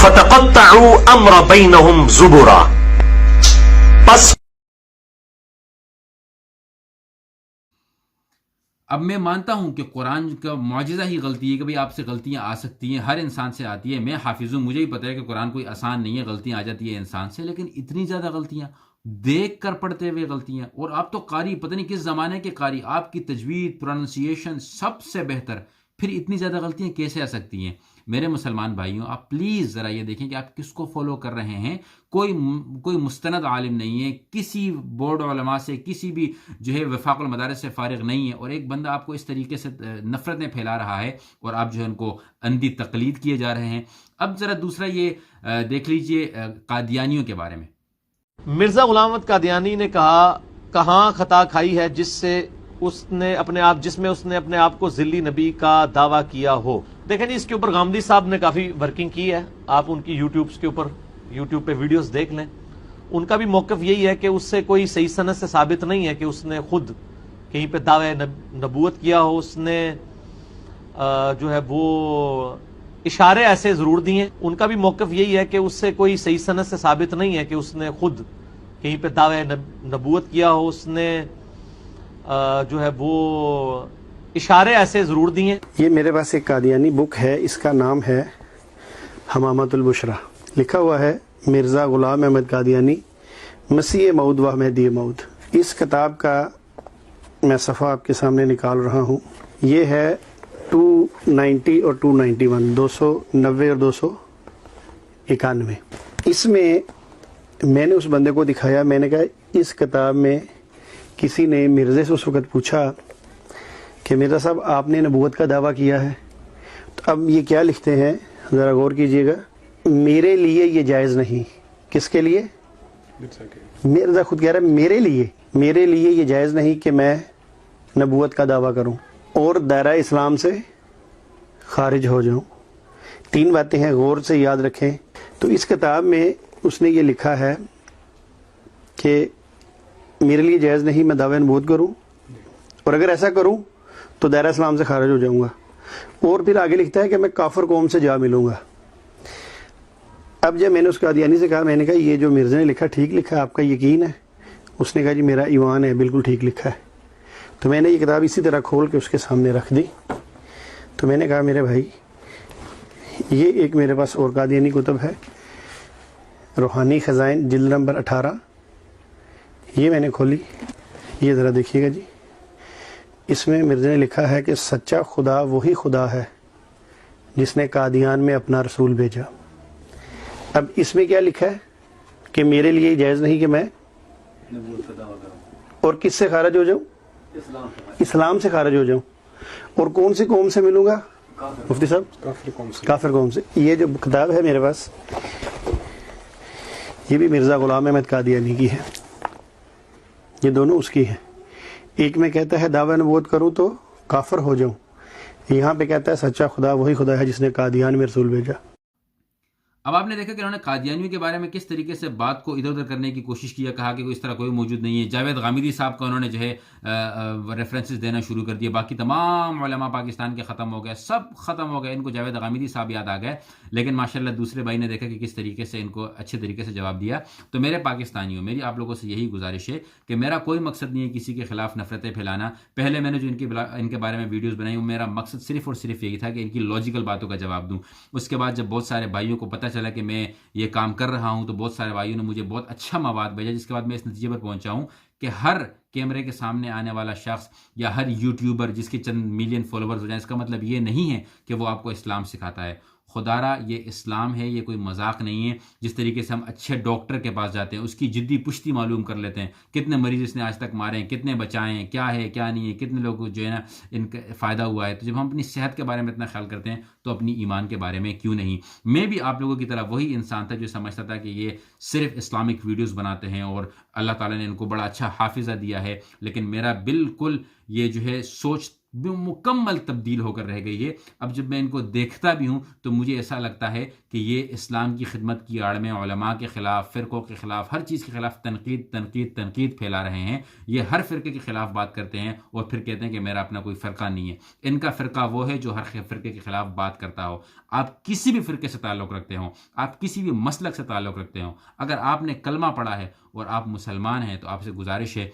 فتقطعوا امر بینہم زبرا. پس اب میں مانتا ہوں کہ قرآن کا معجزہ ہی غلطی ہے کہ بھئی آپ سے غلطیاں آ سکتی ہیں، ہر انسان سے آتی ہے. میں حافظ ہوں، مجھے ہی پتہ ہے کہ قرآن کوئی آسان نہیں ہے، غلطیاں آ جاتی ہے انسان سے، لیکن اتنی زیادہ غلطیاں دیکھ کر پڑھتے ہوئے غلطیاں. اور آپ تو قاری، پتہ نہیں کس زمانے کے قاری، آپ کی تجوید، پروننسیشن سب سے بہتر، پھر اتنی زیادہ غلطیاں کیسے آ سکتی ہیں؟ میرے مسلمان بھائیوں، آپ پلیز ذرا یہ دیکھیں کہ آپ کس کو فالو کر رہے ہیں. کوئی مستند عالم نہیں ہے، کسی بورڈ علماء سے، کسی بھی جو ہے وفاق المدارس سے فارغ نہیں ہے، اور ایک بندہ آپ کو اس طریقے سے نفرتیں پھیلا رہا ہے اور آپ جو ہے ان کو اندھی تقلید کیے جا رہے ہیں. اب ذرا دوسرا یہ دیکھ لیجئے قادیانیوں کے بارے میں. مرزا غلام احمد قادیانی نے کہا کہاں خطا کھائی ہے جس میں اس نے اپنے آپ کو ذلی نبی کا دعویٰ کیا ہو. دیکھیں جی، اس کے اوپر غامدی صاحب نے کافی ورکنگ کی ہے، آپ ان کی یوٹیوب پہ ویڈیوز دیکھ لیں. ان کا بھی موقف یہی ہے کہ اس سے کوئی صحیح سند سے ثابت نہیں ہے کہ اس نے خود کہیں پہ دعوی نبوت کیا ہو. اس نے جو ہے وہ اشارے ایسے ضرور دیے. ان کا بھی موقف یہی ہے کہ اس سے کوئی صحیح سند سے ثابت نہیں ہے کہ اس نے خود کہیں پہ دعوی نبوت کیا ہو. اس نے جو ہے وہ اشارے ایسے ضرور دیے. یہ میرے پاس ایک قادیانی بک ہے، اس کا نام ہے حمامۃ البشرا. لکھا ہوا ہے مرزا غلام احمد قادیانی، مسیح موعود و مہدی موعود. اس کتاب کا میں صفحہ آپ کے سامنے نکال رہا ہوں. یہ ہے 290 اور 291، 290 اور 291. اس میں میں نے اس بندے کو دکھایا، میں نے کہا اس کتاب میں کسی نے مرزے سے اس وقت پوچھا کہ مرزا صاحب آپ نے نبوت کا دعویٰ کیا ہے، تو اب یہ کیا لکھتے ہیں ذرا غور کیجئے گا. میرے لیے یہ جائز نہیں. کس کے لیے؟ مرزا خود کہہ رہا ہے میرے لیے یہ جائز نہیں کہ میں نبوت کا دعویٰ کروں اور دائرہ اسلام سے خارج ہو جاؤں. 3 باتیں ہیں، غور سے یاد رکھیں. تو اس کتاب میں اس نے یہ لکھا ہے کہ میرے لیے جائز نہیں میں دعوی نبوت کروں، اور اگر ایسا کروں تو دائرہ اسلام سے خارج ہو جاؤں گا. اور پھر آگے لکھتا ہے کہ میں کافر قوم سے جا ملوں گا. اب جب میں نے اس قادیانی سے کہا، میں نے کہا یہ جو مرزا نے لکھا ٹھیک لکھا ہے، آپ کا یقین ہے؟ اس نے کہا جی میرا ایمان ہے، بالکل ٹھیک لکھا ہے. تو میں نے یہ کتاب اسی طرح کھول کے اس کے سامنے رکھ دی. تو میں نے کہا میرے بھائی، یہ ایک میرے پاس اور قادیانی کتب ہے، روحانی خزائن جلد نمبر 18. یہ میں نے کھولی، یہ ذرا دیکھیے گا جی. اس میں مرزا نے لکھا ہے کہ سچا خدا وہی خدا ہے جس نے قادیان میں اپنا رسول بھیجا. اب اس میں کیا لکھا ہے کہ میرے لیے جائز نہیں کہ میں اور کس سے خارج ہو جاؤں؟ اسلام سے خارج ہو جاؤں. اور کون سی قوم سے ملوں گا مفتی صاحب؟ کافر قوم سے. یہ جو کتاب ہے میرے پاس، یہ بھی مرزا غلام احمد قادیانی کی ہے، یہ دونوں اس کی ہیں. ایک میں کہتا ہے دعوی نبوت کروں تو کافر ہو جاؤں، یہاں پہ کہتا ہے سچا خدا وہی خدا ہے جس نے قادیان میں رسول بھیجا. اب آپ نے دیکھا کہ انہوں نے قادیانیوں کے بارے میں کس طریقے سے بات کو ادھر ادھر کرنے کی کوشش کیا، کہا کہ اس طرح کوئی موجود نہیں ہے. جاوید غامدی صاحب کا انہوں نے جو ہے ریفرنسز دینا شروع کر دیا. باقی تمام علماء پاکستان کے ختم ہو گئے، سب ختم ہو گئے، ان کو جاوید غامدی صاحب یاد آ گئے. لیکن ماشاءاللہ دوسرے بھائی نے دیکھا کہ کس طریقے سے ان کو اچھے طریقے سے جواب دیا. تو میرے پاکستانیوں، میری آپ لوگوں سے یہی گزارش ہے کہ میرا کوئی مقصد نہیں ہے کسی کے خلاف نفرتیں پھیلانا. پہلے میں نے جو ان کے بارے میں ویڈیوز بنائی، میرا مقصد صرف اور صرف یہی تھا کہ ان کی لاجیکل باتوں کا جواب دوں. اس کے بعد جب بہت سارے بھائیوں کو پتہ چلا کہ میں یہ کام کر رہا ہوں، تو بہت سارے بھائیوں نے مجھے بہت اچھا مواد بھیجا، جس کے بعد میں اس نتیجے پر پہنچا ہوں کہ ہر کیمرے کے سامنے آنے والا شخص یا ہر یوٹیوبر جس کے چند ملین فالوورز ہو جائیں، اس کا مطلب یہ نہیں ہے کہ وہ آپ کو اسلام سکھاتا ہے. خدارا یہ اسلام ہے، یہ کوئی مذاق نہیں ہے. جس طریقے سے ہم اچھے ڈاکٹر کے پاس جاتے ہیں، اس کی جدی پشتی معلوم کر لیتے ہیں، کتنے مریض اس نے آج تک مارے ہیں، کتنے بچائے ہیں، کیا ہے کیا نہیں ہے، کتنے لوگوں کو جو ہے نا ان کا فائدہ ہوا ہے. تو جب ہم اپنی صحت کے بارے میں اتنا خیال کرتے ہیں تو اپنی ایمان کے بارے میں کیوں نہیں. میں بھی آپ لوگوں کی طرح وہی انسان تھا جو سمجھتا تھا کہ یہ صرف اسلامک ویڈیوز بناتے ہیں اور اللہ تعالیٰ نے ان کو بڑا اچھا حافظہ دیا ہے. لیکن میرا بالکل یہ جو ہے سوچ مکمل تبدیل ہو کر رہ گئی ہے. اب جب میں ان کو دیکھتا بھی ہوں تو مجھے ایسا لگتا ہے کہ یہ اسلام کی خدمت کی آڑ میں علماء کے خلاف، فرقوں کے خلاف، ہر چیز کے خلاف تنقید پھیلا رہے ہیں. یہ ہر فرقے کے خلاف بات کرتے ہیں اور پھر کہتے ہیں کہ میرا اپنا کوئی فرقہ نہیں ہے. ان کا فرقہ وہ ہے جو ہر فرقے کے خلاف بات کرتا ہو. آپ کسی بھی فرقے سے تعلق رکھتے ہوں، آپ کسی بھی مسلک سے تعلق رکھتے ہوں، اگر آپ نے کلمہ پڑھا ہے اور آپ مسلمان ہیں تو آپ سے گزارش ہے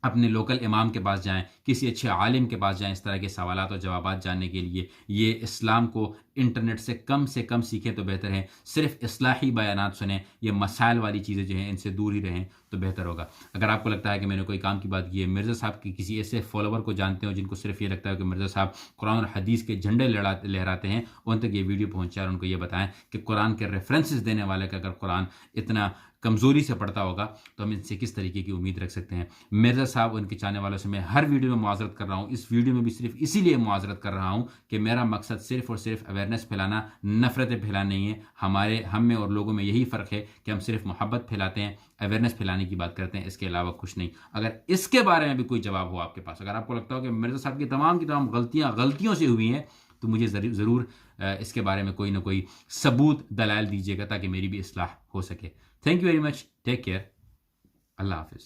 اپنے لوکل امام کے پاس جائیں، کسی اچھے عالم کے پاس جائیں اس طرح کے سوالات اور جوابات جاننے کے لیے. یہ اسلام کو انٹرنیٹ سے کم سیکھیں تو بہتر ہے. صرف اصلاحی بیانات سنیں، یہ مسائل والی چیزیں جو ہیں ان سے دور ہی رہیں تو بہتر ہوگا. اگر آپ کو لگتا ہے کہ میں نے کوئی کام کی بات کی ہے، مرزا صاحب کی کسی ایسے فالوور کو جانتے ہو جن کو صرف یہ لگتا ہے کہ مرزا صاحب قرآن اور حدیث کے جھنڈے لہراتے ہیں، ان تک یہ ویڈیو پہنچائے اور ان کو یہ بتائیں کہ قرآن کے ریفرنسز دینے والے کا اگر قرآن اتنا کمزوری سے پڑھتا ہوگا تو ہم ان سے کس طریقے کی امید رکھ سکتے ہیں. مرزا صاحب ان کے چاہنے والوں سے میں ہر ویڈیو میں معذرت کر رہا ہوں. اس ویڈیو میں بھی صرف اسی لیے معذرت کر رہا ہوں کہ میرا مقصد صرف اور صرف اویئرنیس پھیلانا، نفرتیں پھیلانا نہیں ہے. ہم میں اور لوگوں میں یہی فرق ہے کہ ہم صرف محبت پھیلاتے ہیں، اویئرنیس پھیلانے کی بات کرتے ہیں، اس کے علاوہ کچھ نہیں. اگر اس کے بارے میں بھی کوئی جواب ہو آپ کے پاس، اگر آپ کو لگتا ہو کہ مرزا صاحب کی تمام غلطیوں سے ہوئی ہیں، تو مجھے ضرور اس کے بارے میں کوئی نہ کوئی ثبوت، دلائل دیجیے گا تاکہ میری بھی اصلاح ہو سکے. Thank you very much. Take care. اللہ حافظ.